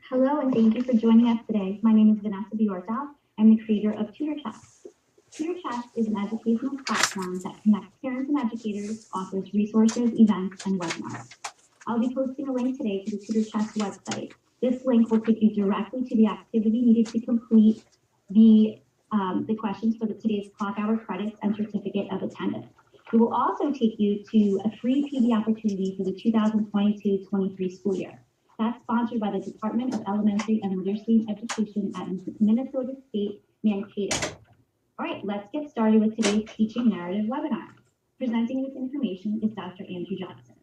Hello, and thank you for joining us today. My name is Vanessa Bjorkdal. I'm the creator of TutorChest. TutorChest is an educational platform that connects parents and educators, offers resources, events, and webinars. I'll be posting a link today to the TutorChest website. This link will take you directly to the activity needed to complete the questions for today's clock hour credits and certificate of attendance. It will also take you to a free PD opportunity for the 2022-23 school year. That's sponsored by the Department of Elementary and Literacy Education at Minnesota State Mankato. All right, let's get started with today's teaching narrative webinar. Presenting this information is Dr. Andrew Johnson.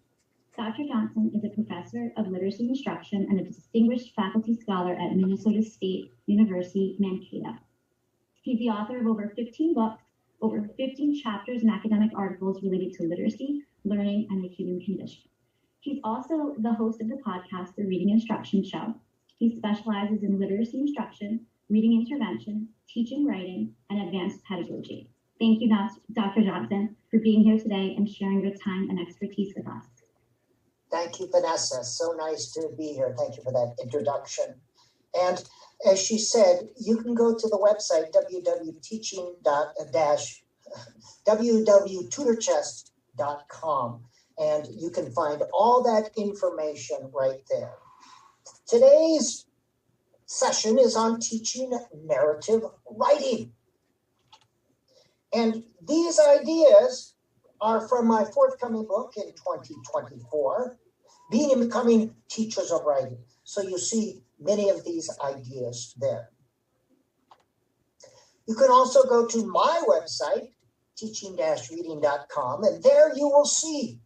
Dr. Johnson is a professor of literacy instruction and a distinguished faculty scholar at Minnesota State University, Mankato. He's the author of over 15 books, over 15 chapters and academic articles related to literacy, learning, and the human condition. He's also the host of the podcast, The Reading Instruction Show. He specializes in literacy instruction, reading intervention, teaching writing, and advanced pedagogy. Thank you, Dr. Johnson, for being here today and sharing your time and expertise with us. Thank you, Vanessa. So nice to be here. Thank you for that introduction. And as she said, you can go to the website www.tutorchest.com, and you can find all that information right there. Today's session is on teaching narrative writing. And these ideas are from my forthcoming book in 2024, Being and Becoming Teachers of Writing. So you see many of these ideas there. You can also go to my website, teaching-reading.com, and there you will see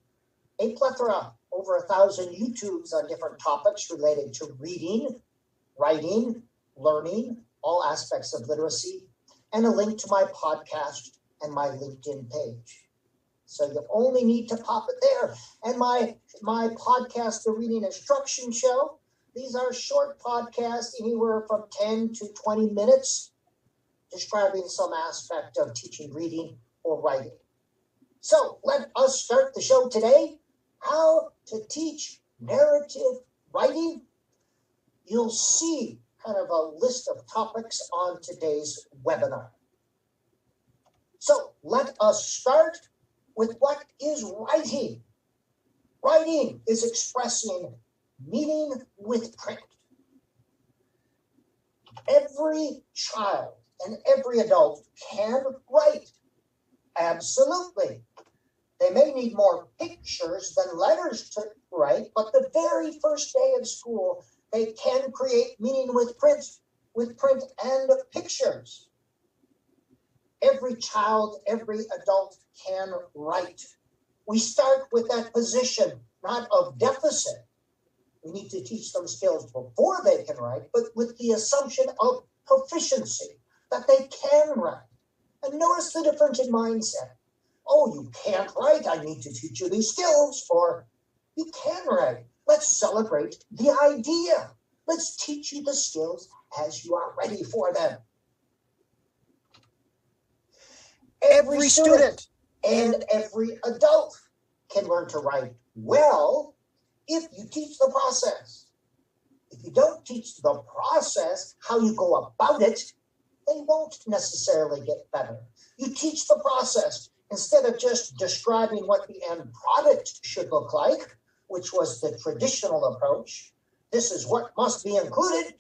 a plethora, over 1,000 YouTubes on different topics related to reading, writing, learning, all aspects of literacy, and a link to my podcast and my LinkedIn page. So you only need to pop it there. And my podcast, The Reading Instruction Show, these are short podcasts, anywhere from 10 to 20 minutes, describing some aspect of teaching reading or writing. So let us start the show today. How to teach narrative writing. You'll see kind of a list of topics on today's webinar. So let us start with what is writing. Writing is expressing meaning with print. Every child and every adult can write. Absolutely. They may need more pictures than letters to write, but the very first day of school, they can create meaning with print and pictures. Every child, every adult can write. We start with that position, not of deficit. We need to teach them skills before they can write, but with the assumption of proficiency, that they can write. And notice the difference in mindset. Oh, you can't write, I need to teach you these skills, or you can write. Let's celebrate the idea. Let's teach you the skills as you are ready for them. Every student and every adult can learn to write well if you teach the process. If you don't teach the process, how you go about it, they won't necessarily get better. You teach the process instead of just describing what the end product should look like, which was the traditional approach. This is what must be included.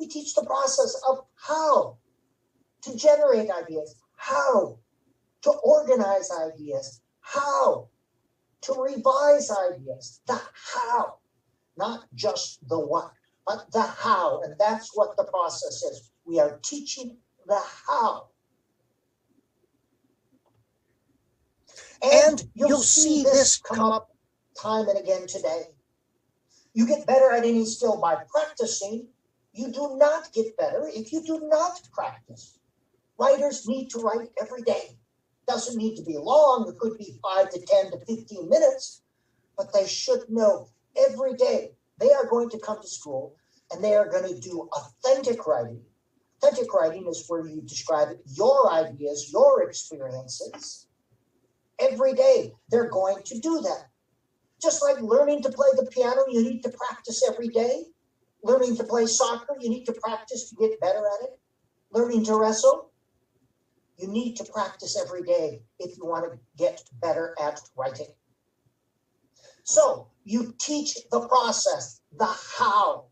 We teach the process of how to generate ideas, how to organize ideas, how to revise ideas, the how, not just the what, but the how. And that's what the process is. We are teaching the how. And you'll see this come up time and again today. You get better at any skill by practicing. You do not get better if you do not practice. Writers need to write every day. Doesn't need to be long. It could be 5 to 10 to 15 minutes, but they should know every day they are going to come to school and they are going to do authentic writing. Authentic writing is where you describe your ideas, your experiences. Every day they're going to do that. Just like learning to play the piano, you need to practice every day. Learning to play soccer, you need to practice to get better at it. Learning to wrestle, you need to practice every day if you want to get better at writing. So you teach the process, the how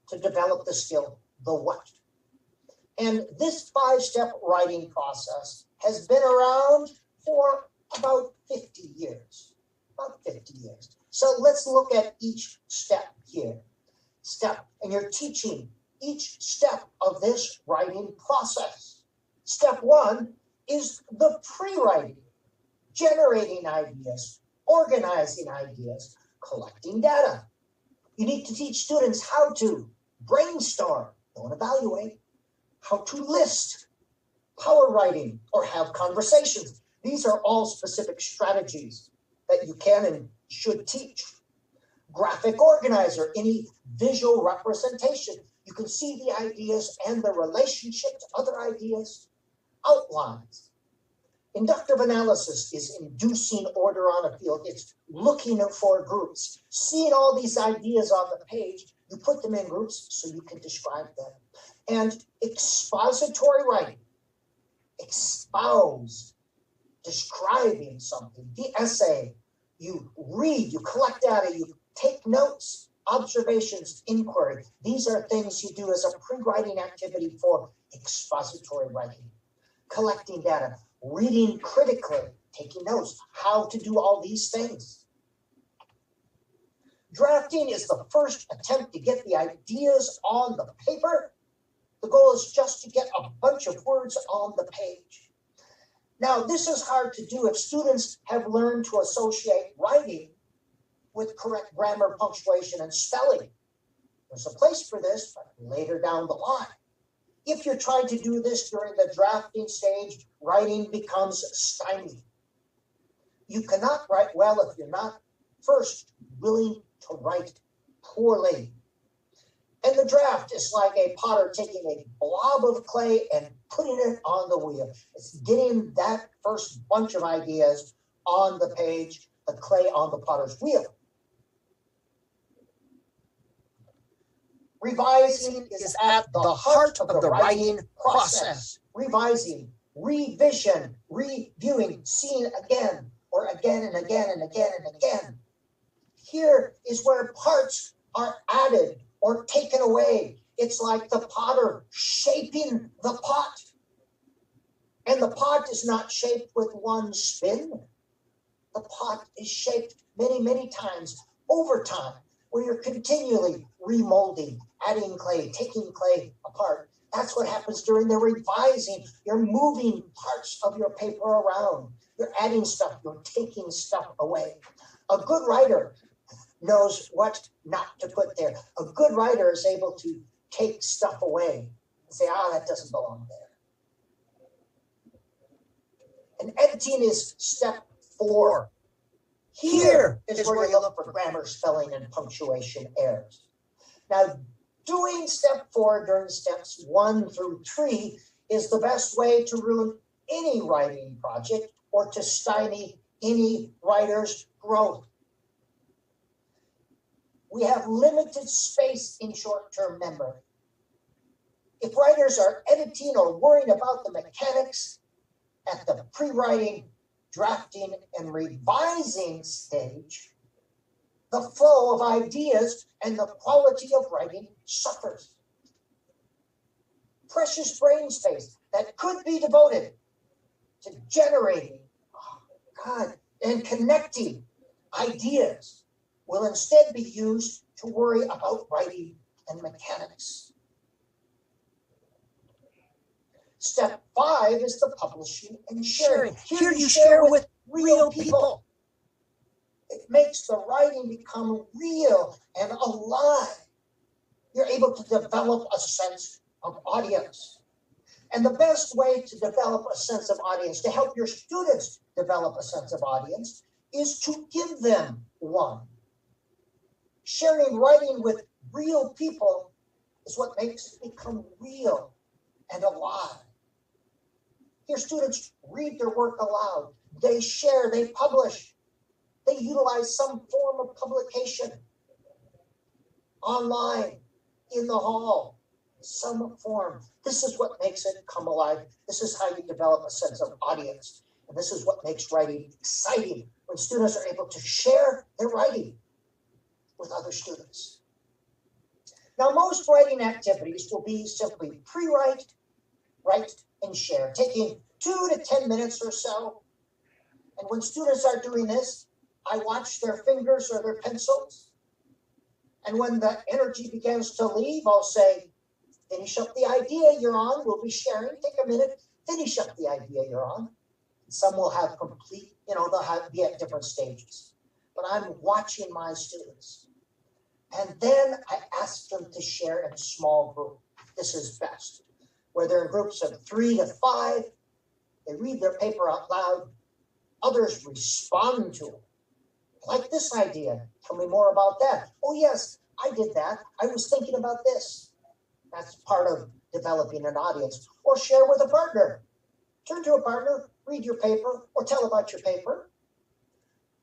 to develop the skill, the what. And this 5-step writing process has been around for about 50 years. About 50 years. So let's look at each step here. And you're teaching each step of this writing process. Step 1 is the pre-writing, generating ideas, organizing ideas, collecting data. You need to teach students how to brainstorm, don't evaluate, how to list, power writing, or have conversations. These are all specific strategies that you can and should teach. Graphic organizer, any visual representation. You can see the ideas and the relationship to other ideas. Outlines. Inductive analysis is inducing order on a field. It's looking for groups. Seeing all these ideas on the page, you put them in groups so you can describe them. And expository writing. Expose. Describing something. The essay. You read, you collect data, you take notes, observations, inquiry. These are things you do as a pre-writing activity for expository writing. Collecting data, reading critically, taking notes, how to do all these things. Drafting is the first attempt to get the ideas on the paper. The goal is just to get a bunch of words on the page. Now, this is hard to do if students have learned to associate writing with correct grammar, punctuation, and spelling. There's a place for this, but later down the line. If you're trying to do this during the drafting stage, writing becomes stymied. You cannot write well if you're not first willing to write poorly. And the draft is like a potter taking a blob of clay and putting it on the wheel. It's getting that first bunch of ideas on the page, the clay on the potter's wheel. Revising is at the heart of the writing process. Revising, revision, reviewing, seeing again, or again and again and again and again. Here is where parts are added or taken away. It's like the potter shaping the pot. And the pot is not shaped with one spin. The pot is shaped many, many times over time, where you're continually remolding, adding clay, taking clay apart. That's what happens during the revising. You're moving parts of your paper around. You're adding stuff, you're taking stuff away. A good writer knows what not to put there. A good writer is able to take stuff away and say, that doesn't belong there. And editing is step 4. Here is where you look for grammar, spelling, and punctuation errors. Now, doing step 4 during steps 1 through 3 is the best way to ruin any writing project or to stymie any writer's growth. We have limited space in short-term memory. If writers are editing or worrying about the mechanics at the pre-writing, drafting, and revising stage, the flow of ideas and the quality of writing suffers. Precious brain space that could be devoted to generating, and connecting ideas will instead be used to worry about writing and mechanics. Step 5 is the publishing and sharing. Here you share with real people. It makes the writing become real and alive. You're able to develop a sense of audience. And the best way to develop a sense of audience, to help your students develop a sense of audience, is to give them one. Sharing writing with real people is what makes it become real and alive. Your students read their work aloud. They share, they publish. They utilize some form of publication online. in the hall, some form. This is what makes it come alive. This is how you develop a sense of audience. And this is what makes writing exciting, when students are able to share their writing with other students. Now, most writing activities will be simply pre-write, write, and share, taking 2 to 10 minutes or so. And when students are doing this, I watch their fingers or their pencils. And when the energy begins to leave, I'll say, finish up the idea you're on. We'll be sharing. Take a minute, finish up the idea you're on. Some will have complete, they'll be at different stages. But I'm watching my students. And then I ask them to share in a small group. This is best. Where they're in groups of 3 to 5, they read their paper out loud. Others respond to it. Like this idea. Tell me more about that. Oh, yes, I did that. I was thinking about this. That's part of developing an audience. Or share with a partner. Turn to a partner, read your paper, or tell about your paper.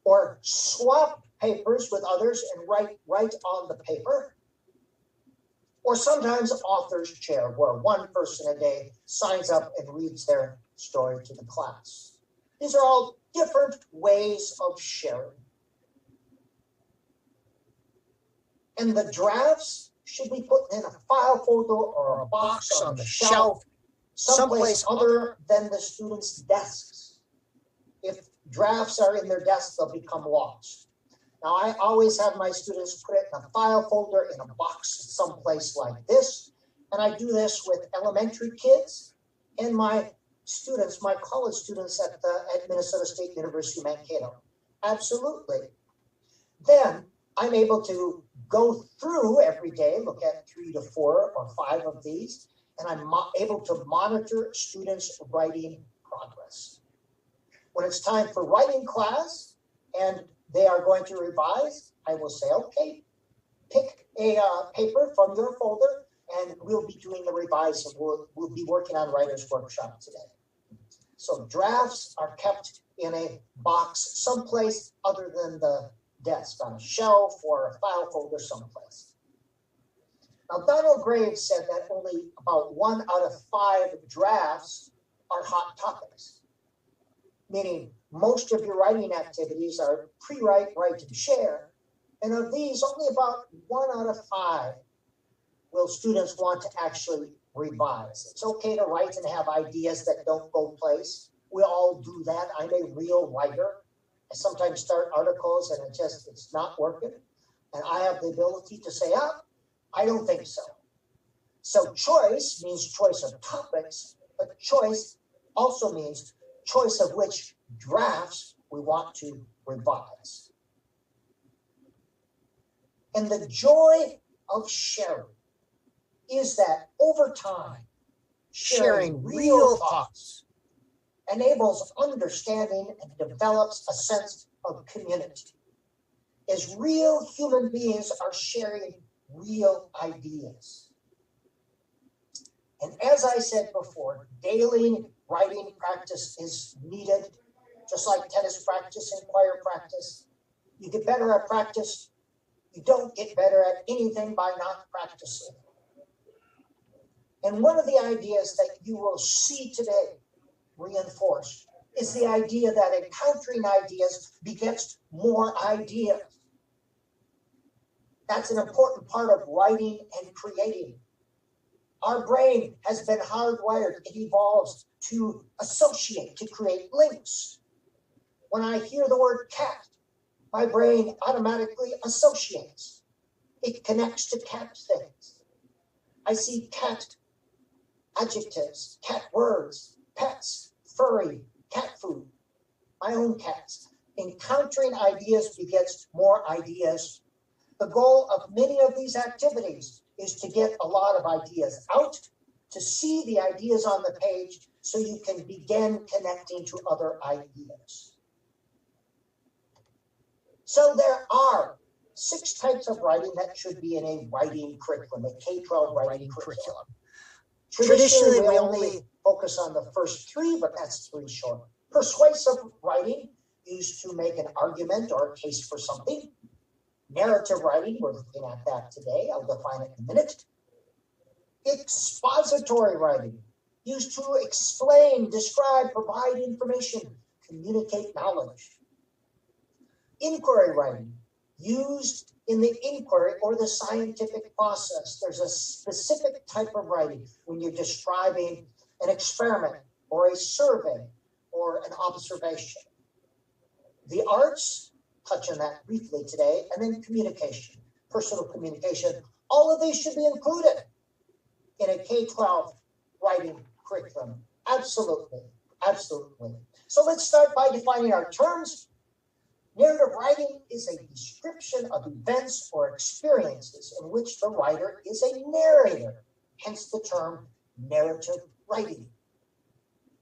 Or swap papers with others and write on the paper. Or sometimes authors chair, where one person a day signs up and reads their story to the class. These are all different ways of sharing. And the drafts should be put in a file folder or a box on the shelf, someplace other than the students' desks. If drafts are in their desks, they'll become lost. Now, I always have my students put it in a file folder in a box someplace like this. And I do this with elementary kids and my students, my college students at Minnesota State University, Mankato. Absolutely. Then I'm able to go through every day, look at 3 to 4 or 5 of these, and I'm able to monitor students' writing progress. When it's time for writing class and they are going to revise, I will say, okay, pick a paper from your folder and we'll be doing the revise, and we'll be working on Writer's Workshop today. So drafts are kept in a box someplace other than the desk, on a shelf or a file folder someplace. Now, Donald Graves said that only about 1 out of 5 drafts are hot topics, meaning most of your writing activities are pre-write, write, and share. And of these, only about 1 out of 5 will students want to actually revise. It's okay to write and have ideas that don't go place. We all do that. I'm a real writer. I sometimes start articles and it's not working. And I have the ability to say, I don't think so. So choice means choice of topics, but choice also means choice of which drafts we want to revise. And the joy of sharing is that over time, sharing real thoughts enables understanding and develops a sense of community. As real human beings are sharing real ideas. And as I said before, daily writing practice is needed, just like tennis practice and choir practice. You get better at practice. You don't get better at anything by not practicing. And one of the ideas that you will see today reinforced is the idea that encountering ideas begets more ideas. That's an important part of writing and creating. Our brain has been hardwired. It evolves to associate, to create links. When I hear the word cat, my brain automatically associates. It connects to cat things. I see cat adjectives, cat words, pets, furry, cat food, my own cats. Encountering ideas begets more ideas. The goal of many of these activities is to get a lot of ideas out, to see the ideas on the page so you can begin connecting to other ideas. So there are 6 types of writing that should be in a writing curriculum, a K-12 writing curriculum. Traditionally, we only focus on the first 3, but that's 3 short. Persuasive writing, used to make an argument or a case for something. Narrative writing, we're looking at that today. I'll define it in a minute. Expository writing, used to explain, describe, provide information, communicate knowledge. Inquiry writing, used in the inquiry or the scientific process. There's a specific type of writing when you're describing an experiment or a survey or an observation. The arts, touch on that briefly today, and then communication, personal communication. All of these should be included in a K-12 writing curriculum. Absolutely, absolutely. So let's start by defining our terms. Narrative writing is a description of events or experiences in which the writer is a narrator, hence the term narrative writing.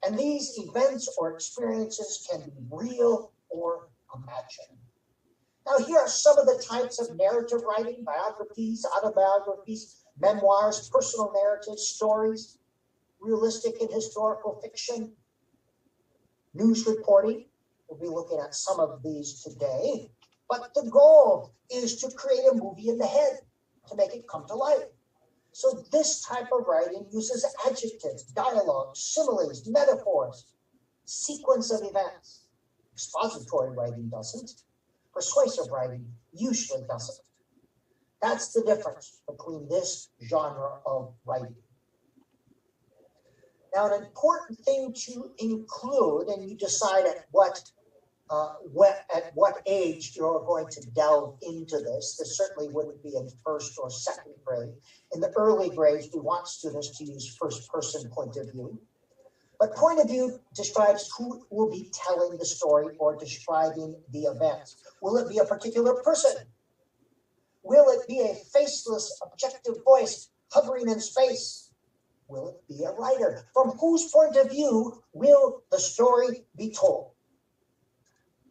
And these events or experiences can be real or imagined. Now, here are some of the types of narrative writing: biographies, autobiographies, memoirs, personal narratives, stories, realistic and historical fiction, news reporting. We'll be looking at some of these today. But the goal is to create a movie in the head, to make it come to life. So this type of writing uses adjectives, dialogue, similes, metaphors, sequence of events. Expository writing doesn't. Persuasive writing usually doesn't. That's the difference between this genre of writing. Now, an important thing to include, and you decide at what age you're going to delve into this. This certainly wouldn't be in first or second grade. In the early grades, we want students to use first-person point of view. But point of view describes who will be telling the story or describing the events. Will it be a particular person? Will it be a faceless, objective voice hovering in space? Will it be a writer? From whose point of view will the story be told?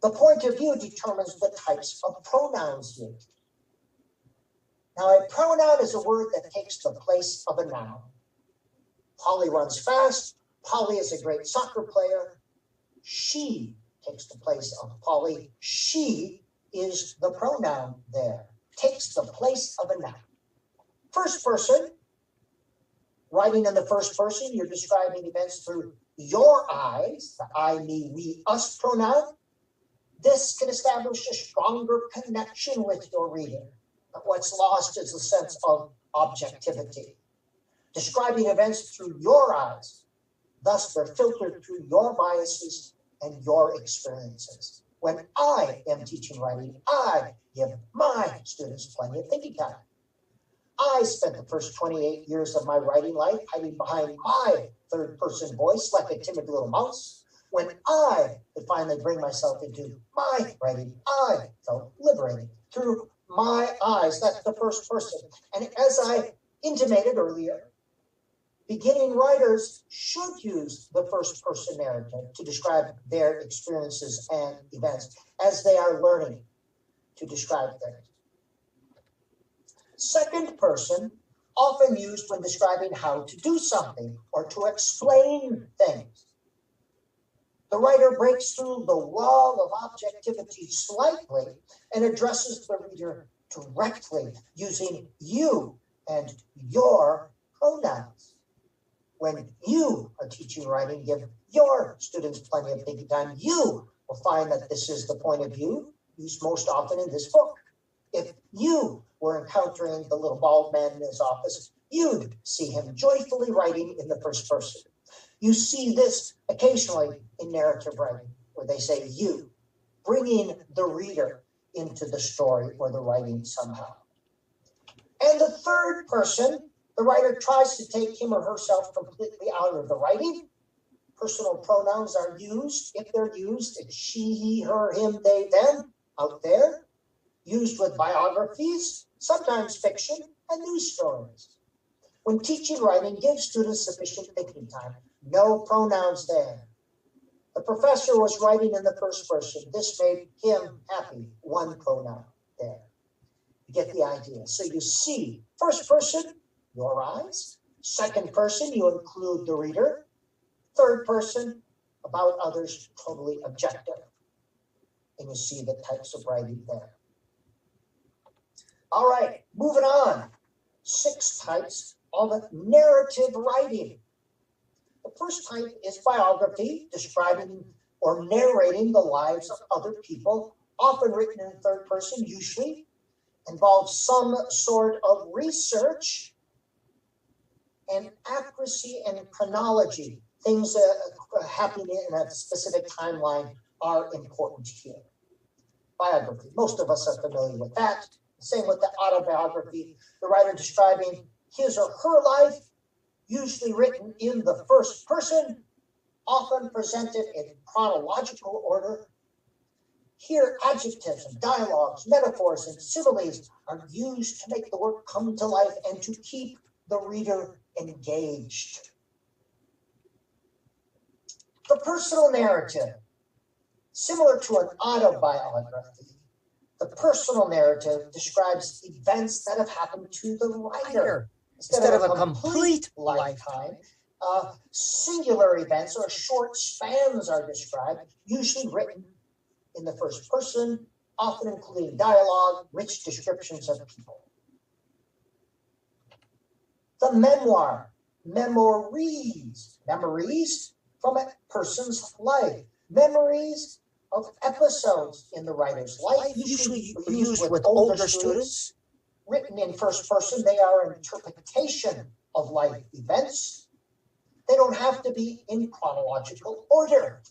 The point of view determines the types of pronouns used. Now, a pronoun is a word that takes the place of a noun. Polly runs fast. Polly is a great soccer player. She takes the place of Polly. She is the pronoun there. Takes the place of a noun. First person, writing in the first person, you're describing events through your eyes, the I, me, we, us pronoun. This can establish a stronger connection with your reader. But what's lost is the sense of objectivity. Describing events through your eyes, thus they're filtered through your biases and your experiences. When I am teaching writing, I give my students plenty of thinking time. I spent the first 28 years of my writing life hiding behind my third-person voice like a timid little mouse. When I could finally bring myself into my writing, I felt liberated through my eyes. That's the first person. And as I intimated earlier, beginning writers should use the first person narrative to describe their experiences and events as they are learning to describe things. Second person, often used when describing how to do something or to explain things. The writer breaks through the wall of objectivity slightly and addresses the reader directly using you and your pronouns. When you are teaching writing, give your students plenty of thinking time. You will find that this is the point of view used most often in this book. If you were encountering the little bald man in his office, you'd see him joyfully writing in the first person. You see this occasionally in narrative writing, where they say you, bringing the reader into the story or the writing somehow. And the third person, the writer tries to take him or herself completely out of the writing. Personal pronouns are used. If they're used, it's she, he, her, him, they, them, out there. Used with biographies, sometimes fiction, and news stories. When teaching writing, give students sufficient thinking time. No pronouns there. The professor was writing in the first person. This made him happy. One pronoun there. You get the idea. So you see, first person, your eyes. Second person, you include the reader. Third person, about others, totally objective. And you see the types of writing there. All right, moving on. 6 types of narrative writing. The first type is biography, describing or narrating the lives of other people, often written in third person, usually involves some sort of research and accuracy and chronology. Things happening in a specific timeline are important here. Biography, most of us are familiar with that. Same with the autobiography, the writer describing his or her life, usually written in the first person, often presented in chronological order. Here, adjectives and dialogues, metaphors and similes are used to make the work come to life and to keep the reader engaged. The personal narrative, similar to an autobiography, the personal narrative describes events that have happened to the writer. Instead of a complete lifetime, singular events or short spans are described, usually written in the first person, often including dialogue, rich descriptions of people. The memoir, memories from a person's life, memories of episodes in the writer's life, usually used with older students. Written in first person, they are an interpretation of life events. They don't have to be in chronological order.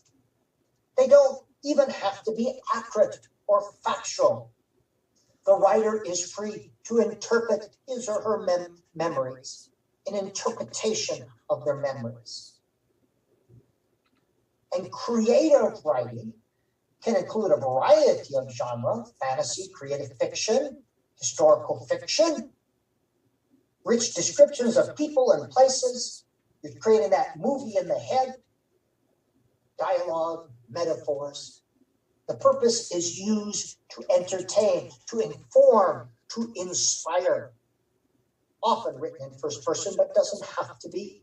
They don't even have to be accurate or factual. The writer is free to interpret his or her memories, an interpretation of their memories. And creative writing can include a variety of genres: fantasy, creative fiction, historical fiction, rich descriptions of people and places. You're creating that movie in the head, dialogue, metaphors. The purpose is used to entertain, to inform, to inspire. Often written in first person, but doesn't have to be.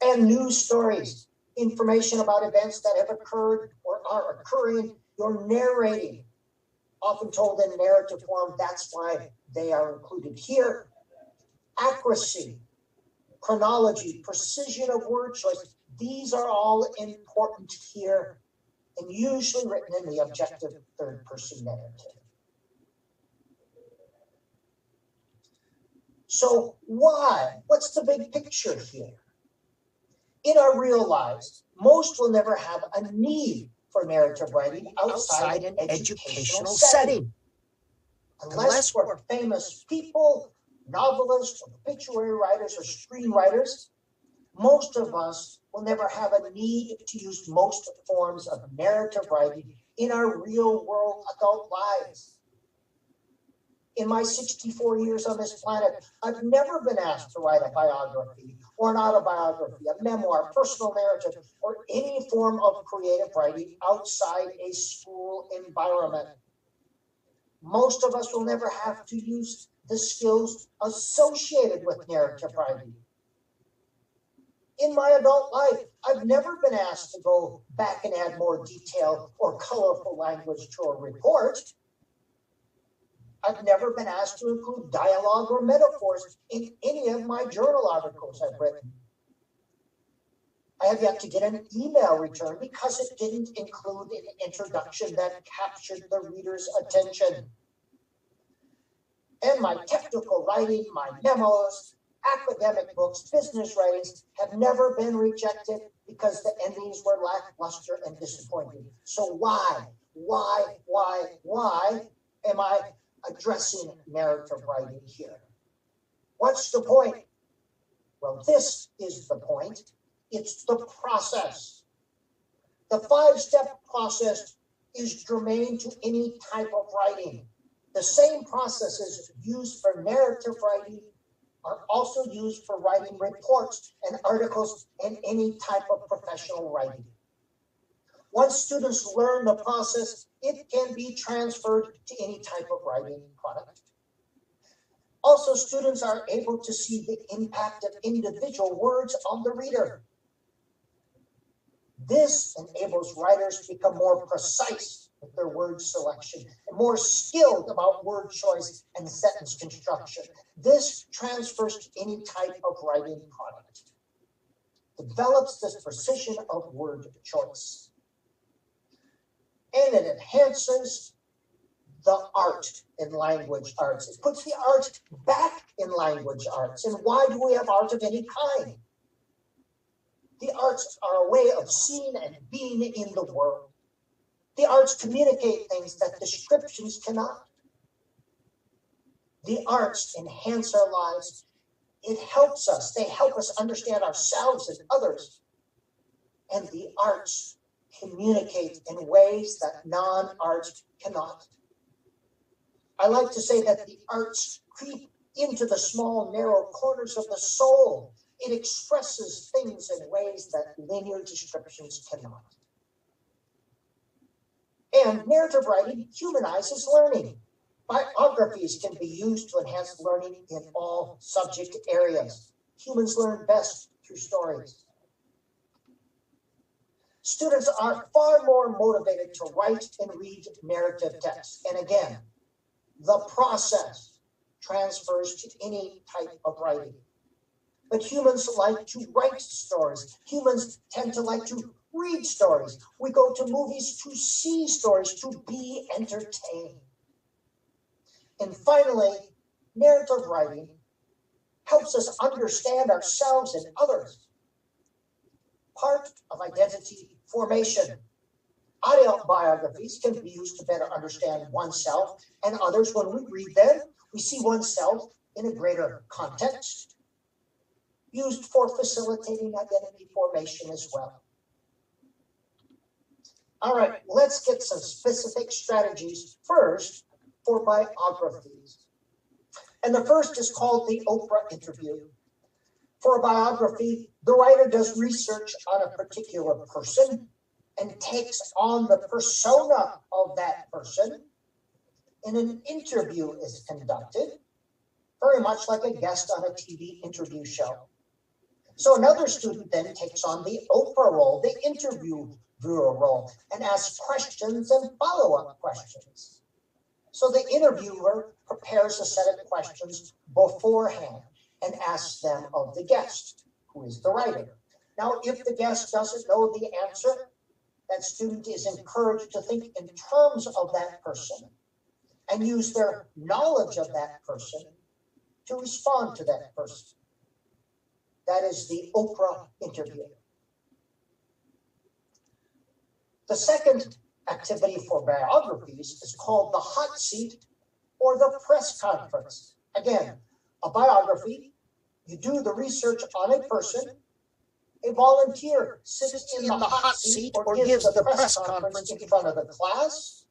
And news stories, information about events that have occurred or are occurring, you're narrating. Often told in narrative form, that's why they are included here. Accuracy, chronology, precision of word choice, these are all important here and usually written in the objective third person narrative. So why? What's the big picture here? In our real lives, most will never have a need for narrative writing outside an educational setting. Unless we're famous people, novelists, obituary writers, or screenwriters, most of us will never have a need to use most forms of narrative writing in our real world adult lives. In my 64 years on this planet, I've never been asked to write a biography or an autobiography, a memoir, personal narrative, or any form of creative writing outside a school environment. Most of us will never have to use the skills associated with narrative writing. In my adult life, I've never been asked to go back and add more detail or colorful language to a report. I've never been asked to include dialogue or metaphors in any of my journal articles I've written. I have yet to get an email return because it didn't include an introduction that captured the reader's attention. And my technical writing, my memos, academic books, business writings have never been rejected because the endings were lackluster and disappointing. So why am I addressing narrative writing here? What's the point? Well, this is the point. It's the process. The 5-step process is germane to any type of writing. The same processes used for narrative writing are also used for writing reports and articles and any type of professional writing. Once students learn the process, it can be transferred to any type of writing product. Also, students are able to see the impact of individual words on the reader. This enables writers to become more precise with their word selection, and more skilled about word choice and sentence construction. This transfers to any type of writing product. Develops this precision of word choice. And it enhances the art in language arts. It puts the art back in language arts. And why do we have art of any kind? The arts are a way of seeing and being in the world. The arts communicate things that descriptions cannot. The arts enhance our lives. It helps us. They help us understand ourselves and others. And the arts communicate in ways that non-arts cannot. I like to say that the arts creep into the small, narrow corners of the soul. It expresses things in ways that linear descriptions cannot. And narrative writing humanizes learning. Biographies can be used to enhance learning in all subject areas. Humans learn best through stories. Students are far more motivated to write and read narrative text. And again, the process transfers to any type of writing. But humans like to write stories. Humans tend to like to read stories. We go to movies to see stories, to be entertained. And finally, narrative writing helps us understand ourselves and others. Part of identity formation. Autobiographies can be used to better understand oneself and others. When we read them, we see oneself in a greater context. Used for facilitating identity formation as well. All right, let's get some specific strategies first for biographies. And the first is called the Oprah interview. For a biography, the writer does research on a particular person and takes on the persona of that person, and an interview is conducted, very much like a guest on a TV interview show. So another student then takes on the Oprah role, the interviewer role, and asks questions and follow-up questions. So the interviewer prepares a set of questions beforehand and asks them of the guest, who is the writer. Now, if the guest doesn't know the answer, that student is encouraged to think in terms of that person and use their knowledge of that person to respond to that person. That is the Oprah interview. The second activity for biographies is called the hot seat or the press conference. Again, a biography, you do the research on a person, a volunteer sits in the hot seat or gives the press conference in front of the class.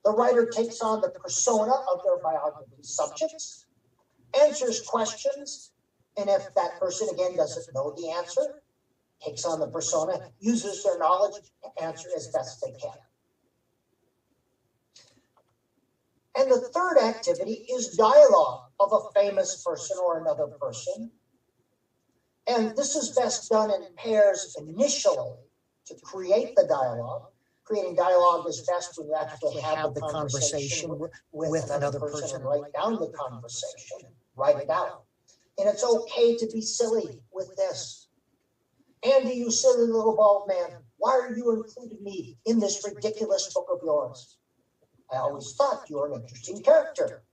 The writer takes on the persona of their biography subjects, answers questions, and if that person, again, doesn't know the answer, takes on the persona, uses their knowledge to answer as best they can. And the third activity is dialogue of a famous person or another person. And this is best done in pairs initially to create the dialogue. Creating dialogue is best when you actually have the conversation with another person and write down the conversation, write it out. And it's okay to be silly with this. Andy, you silly little bald man, why are you including me in this ridiculous book of yours? I always thought you were an interesting character.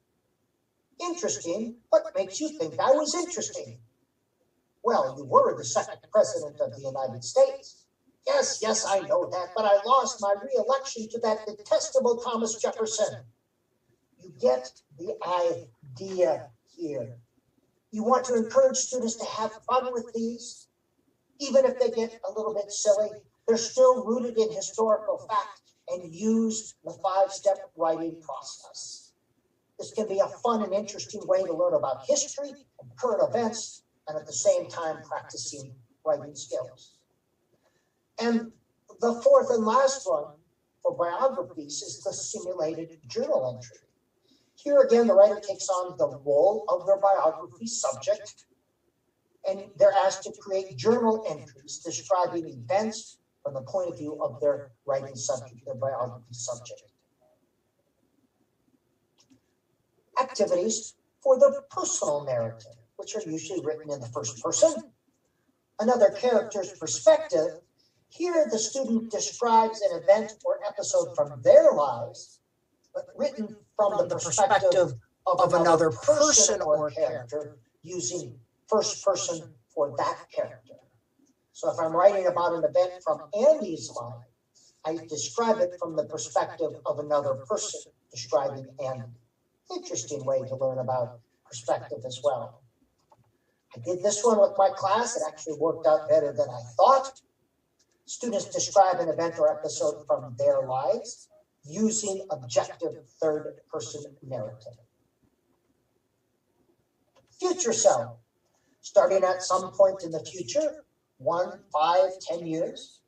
Interesting? What makes you think I was interesting? Well, you were the second president of the United States. Yes, I know that, but I lost my re-election to that detestable Thomas Jefferson. You get the idea here. You want to encourage students to have fun with these. Even if they get a little bit silly, they're still rooted in historical fact and use the 5-step writing process. This can be a fun and interesting way to learn about history and current events, and at the same time practicing writing skills. And the fourth and last one for biographies is the simulated journal entry. Here again, the writer takes on the role of their biography subject, and they're asked to create journal entries describing events, from the point of view of their writing subject, their biography subject. Activities for the personal narrative, which are usually written in the first person. Another character's perspective. Here, the student describes an event or episode from their lives, but written from the perspective of another person or character, using first person for that character. So if I'm writing about an event from Andy's life, I describe it from the perspective of another person describing Andy. Interesting way to learn about perspective as well. I did this one with my class. It actually worked out better than I thought. Students describe an event or episode from their lives using objective third-person narrative. Future self, starting at some point in the future, 1, 5, 10 years.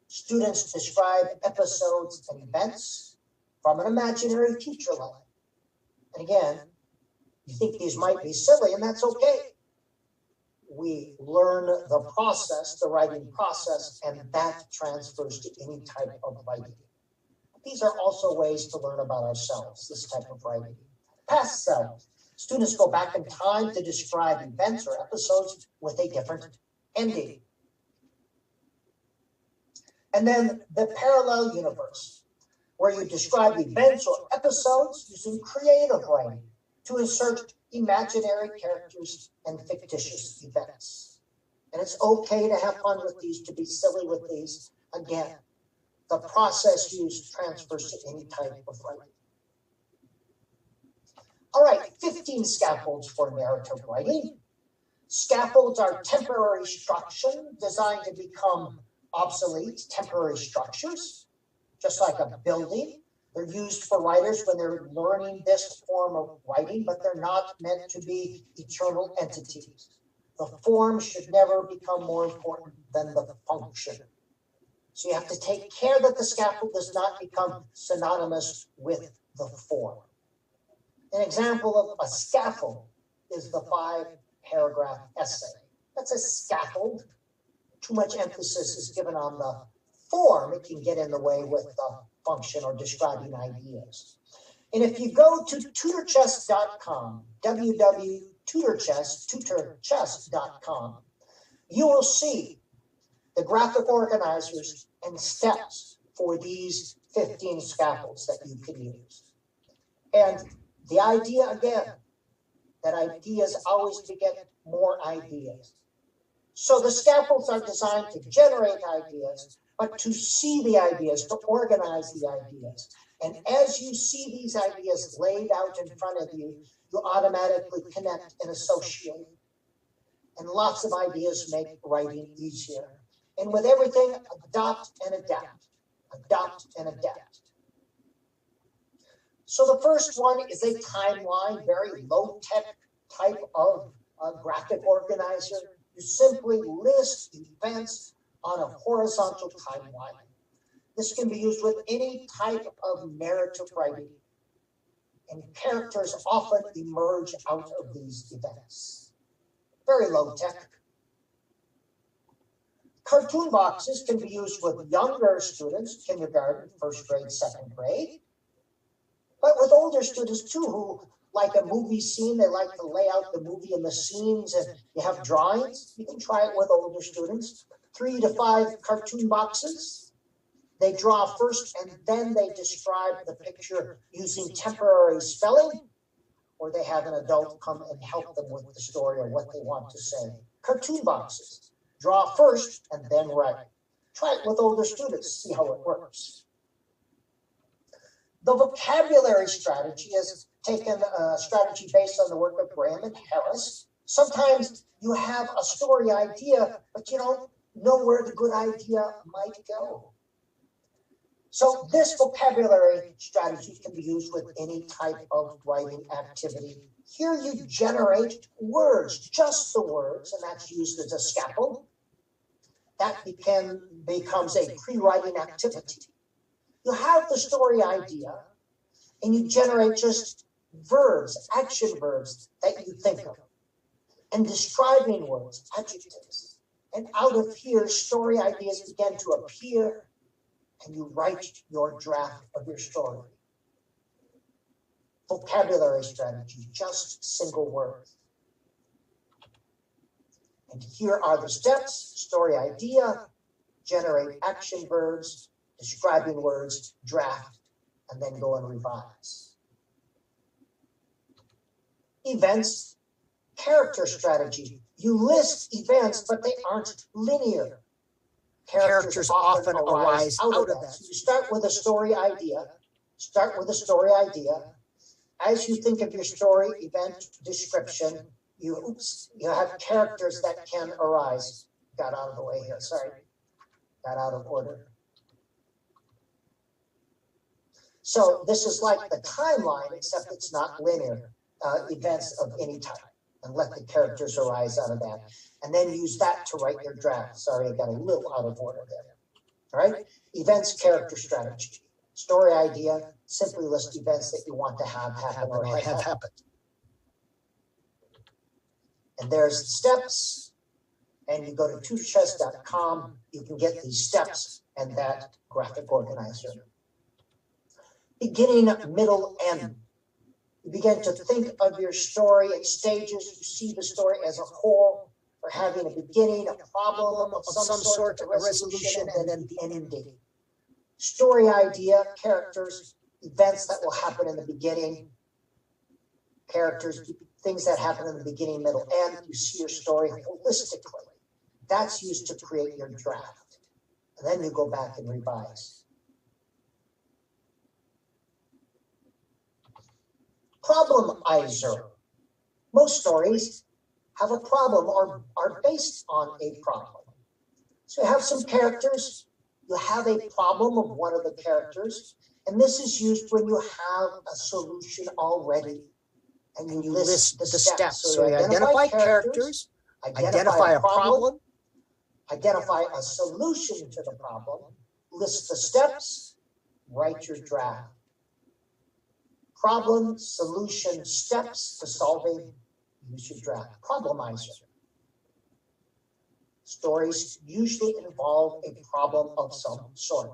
Students describe episodes and events from an imaginary future life. And again, you think these might be silly, and that's okay. We learn the process, the writing process, and that transfers to any type of writing. These are also ways to learn about ourselves, this type of writing. Past self. Students go back in time to describe events or episodes with a different ending. And then the parallel universe, where you describe events or episodes using creative writing to insert imaginary characters and fictitious events. And it's okay to have fun with these, to be silly with these. Again, the process used transfers to any type of writing. All right, 15 scaffolds for narrative writing. Scaffolds are temporary structures designed to become obsolete, temporary structures, just like a building. They're used for writers when they're learning this form of writing, but they're not meant to be eternal entities. The form should never become more important than the function. So you have to take care that the scaffold does not become synonymous with the form. An example of a scaffold is the 5-paragraph essay. That's a scaffold. Too much emphasis is given on the form. It can get in the way with the function or describing ideas. And if you go to tutorchess.com, www.tutorchess.com, you will see the graphic organizers and steps for these 15 scaffolds that you can use. And the idea, again, that ideas always beget more ideas. So the scaffolds are designed to generate ideas, but to see the ideas, to organize the ideas. And as you see these ideas laid out in front of you, you automatically connect and associate. And lots of ideas make writing easier. And with everything, adopt and adapt. Adopt and adapt. So the first one is a timeline, very low-tech type of graphic organizer. You simply list events on a horizontal timeline. This can be used with any type of narrative writing, and characters often emerge out of these events. Very low-tech. Cartoon boxes can be used with younger students, kindergarten, first grade, second grade, but with older students too, who like a movie scene, they like to lay out the movie and the scenes, and you have drawings. You can try it with older students. 3 to 5 cartoon boxes. They draw first and then they describe the picture using temporary spelling, or they have an adult come and help them with the story or what they want to say. Cartoon boxes. Draw first and then write. Try it with older students, see how it works. The vocabulary strategy is taken a strategy based on the work of Graham and Harris. Sometimes you have a story idea, but you don't know where the good idea might go. So this vocabulary strategy can be used with any type of writing activity. Here you generate words, just the words, and that's used as a scaffold. That becomes a pre-writing activity. You have the story idea, and you generate just verbs, action verbs that you think of, and describing words, adjectives. And out of here, story ideas begin to appear, and you write your draft of your story. Vocabulary strategy, just single words. And here are the steps: story idea, generate action verbs, describing words, draft, and then go and revise. Events, character strategy. You list events, but they aren't linear. Characters often arise out of that. So you start with a story idea. As you think of your story, event, description, you have characters that can arise. Got out of the way here, sorry. Got out of order. So this is like the timeline, except it's not linear. Events of any type, and let the characters arise out of that. And then use that to write your draft. Sorry, I got a little out of order there. All right? Events, character strategy. Story idea, simply list events that you want to have happen or have happened. And there's the steps. And you go to tutorchess.com, you can get these steps and that graphic organizer. Beginning, middle, end. You begin to think of your story in stages. You see the story as a whole, or having a beginning, a problem of some sort, a resolution, and then the ending. Story idea, characters, events that will happen in the beginning, characters, things that happen in the beginning, middle, end. You see your story holistically. That's used to create your draft. And then you go back and revise. Problemizer. Most stories have a problem or are based on a problem. So you have some characters, you have a problem of one of the characters, and this is used when you have a solution already and you list the steps. So you identify characters, identify a problem, identify a solution to the problem, list the steps, write your draft. Problem, solution, steps to solving, use your draft. Problemizer. Stories usually involve a problem of some sort.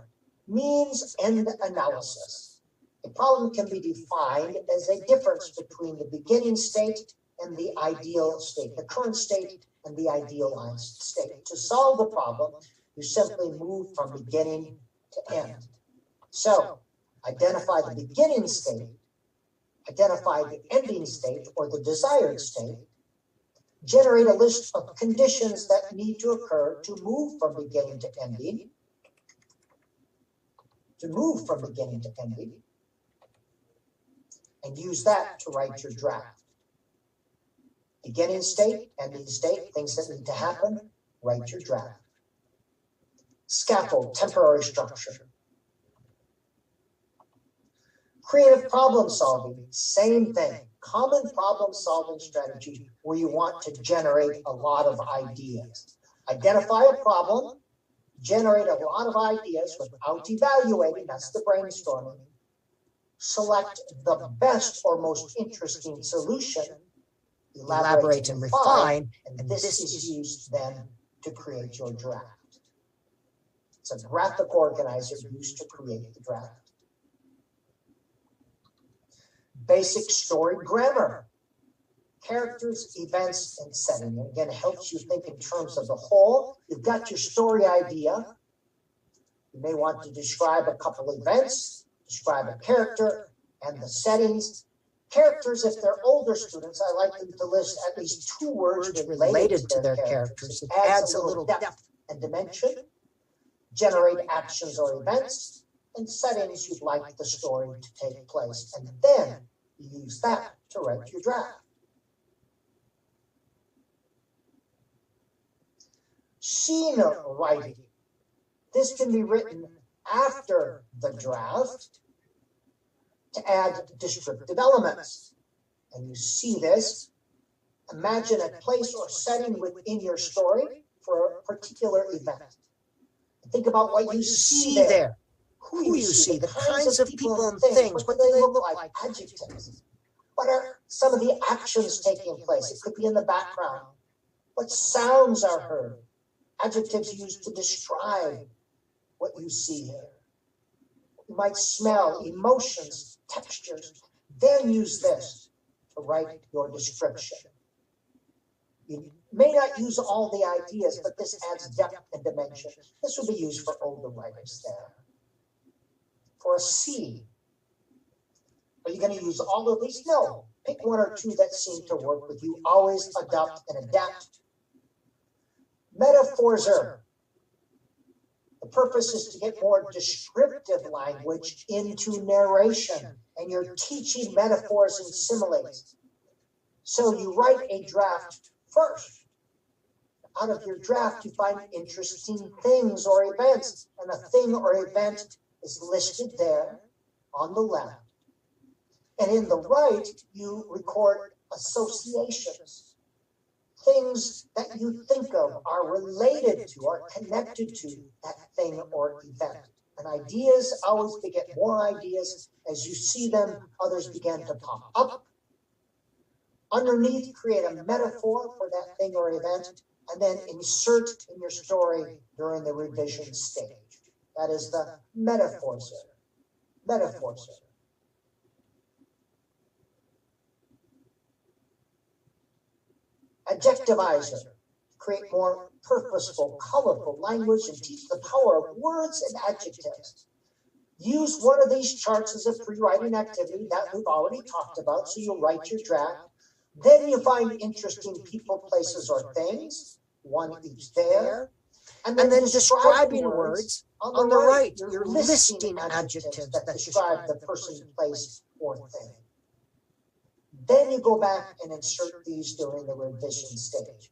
Means end analysis. A problem can be defined as a difference between the beginning state and the ideal state, the current state and the idealized state. To solve the problem, you simply move from beginning to end. So, identify the beginning state, identify the ending state or the desired state, generate a list of conditions that need to occur to move from beginning to ending, and use that to write your draft. Beginning state, ending state, things that need to happen, write your draft. Scaffold, temporary structure. Creative problem solving, same thing. Common problem solving strategy where you want to generate a lot of ideas. Identify a problem, generate a lot of ideas without evaluating, that's the brainstorming. Select the best or most interesting solution, elaborate and refine, and this is used then to create your draft. It's a graphic organizer used to create the draft. Basic story grammar. Characters, events, and setting. And again, it helps you think in terms of the whole. You've got your story idea. You may want to describe a couple events, describe a character, and the settings. Characters, if they're older students, I like them to list at least 2 words related to their characters. It adds a little depth and dimension. Generate actions or events, and settings you'd like the story to take place. And then you use that to write your draft. Scene writing. This can be written after the draft to add descriptive elements. And you see this. Imagine a place or setting within your story for a particular event. Think about what you see there. Who you see, the kinds of people and things, what they look like, adjectives. What are some of the actions taking place? It could be in the background. What sounds are heard? Adjectives used to describe what you see here. You might smell, emotions, textures. Then use this to write your description. You may not use all the ideas, but this adds depth and dimension. This would be used for older writers there. For a C, are you going to use all of these? No. Pick one or two that seem to work with you. Always adopt and adapt. Metaphorzer. The purpose is to get more descriptive language into narration, and you're teaching metaphors and similes. So you write a draft first. Out of your draft, you find interesting things or events, and a thing or event is listed there on the left. And in the right, you record associations. Things that you think of are related to, are connected to that thing or event. And ideas always beget more ideas. As you see them, others begin to pop up. Underneath, create a metaphor for that thing or event, and then insert in your story during the revision stage. That is the metaphorzer. Metaphorzer. Adjectivizer. Create more purposeful, colorful language and teach the power of words and adjectives. Use one of these charts as a pre-writing activity that we've already talked about, so you'll write your draft. Then you find interesting people, places, or things, one each there. And then describing words on the right. You're listing adjectives that describe the person, place, or thing. Then you go back and insert these during the revision stage.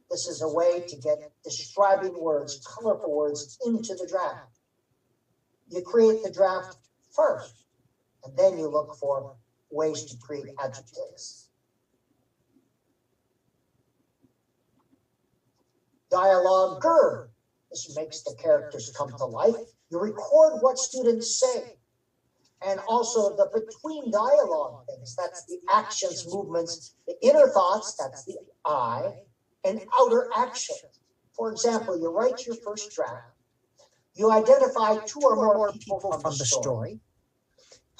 This is a way to get describing words, colorful words into the draft. You create the draft first, and then you look for ways to create adjectives. Dialoguer. This makes the characters come to life. You record what students say. And also the between dialogue things, that's the actions, movements, the inner thoughts, that's the I, and outer actions. For example, you write your first draft, you identify two or more people from the story,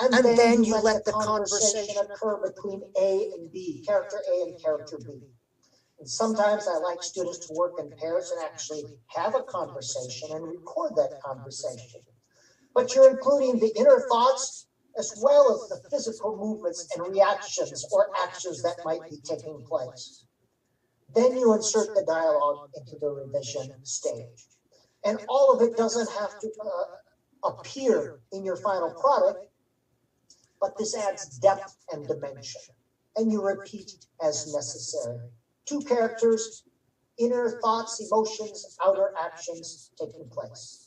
and then you let the conversation occur between A and B, character A and character B. And sometimes I like students to work in pairs and actually have a conversation and record that conversation. But you're including the inner thoughts as well as the physical movements and reactions or actions that might be taking place. Then you insert the dialogue into the revision stage. And all of it doesn't have to appear in your final product, but this adds depth and dimension. And you repeat as necessary. Two characters, inner thoughts, emotions, outer actions taking place.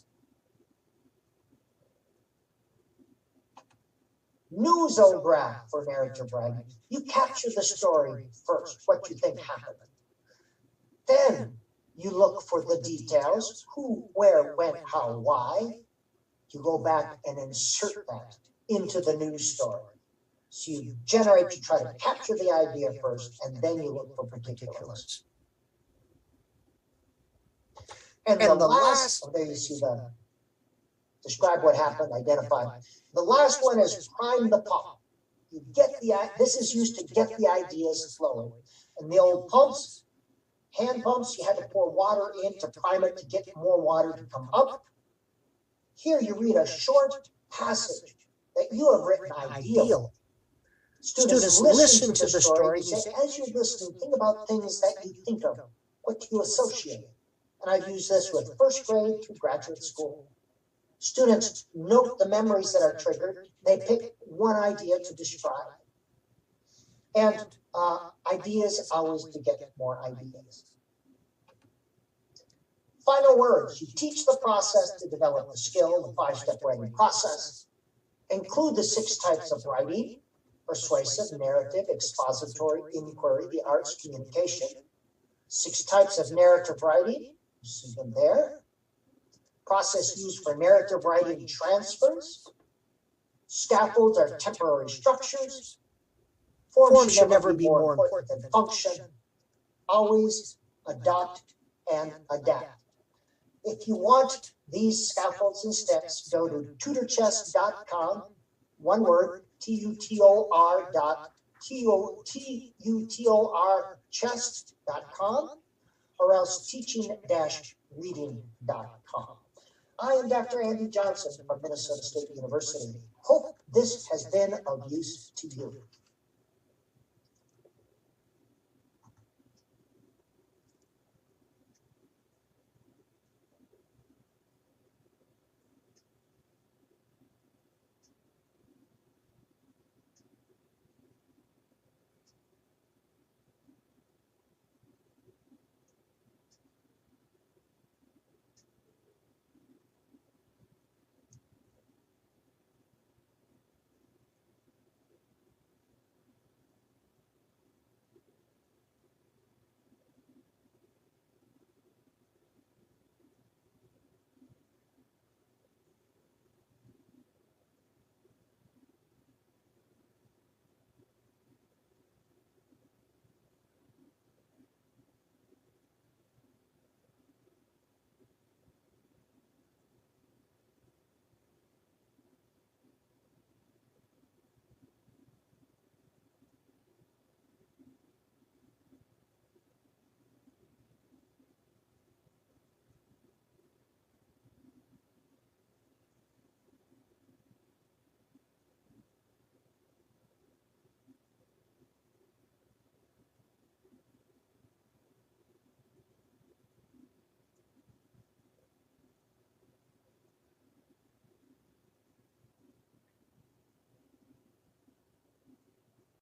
Newsograph for narrative writing. You capture the story first, what you think happened. Then you look for the details, who, where, when, how, why. You go back and insert that into the news story. So you generate, you try to capture the idea first, and then you look for particulars. And the last, there you see the, describe what happened, identify. The last one is prime the pump. You get the, this is used to get the ideas flowing. And the old pumps, hand pumps, you had to pour water in to prime it to get more water to come up. Here you read a short passage that you have written ideally. Students listen to the story and say, as you're listening, think about things that you think of, what you associate. And I've used this with first grade through graduate school. Students note the memories that are triggered. They pick one idea to describe. And ideas always beget more ideas. Final words. You teach the process to develop the skill, the 5-step writing process. Include the 6 types of writing: persuasive, narrative, expository, inquiry, the arts, communication. 6 types of narrative writing. You see them there. Process used for narrative writing transfers. Scaffolds are temporary structures. Form should never be more important than function. Always adopt and adapt. If you want these scaffolds and steps, go to tutorchest.com, one word, tutor chest.com, or else teaching-reading.com. I am Dr. Andy Johnson from Minnesota State University. Hope this has been of use to you.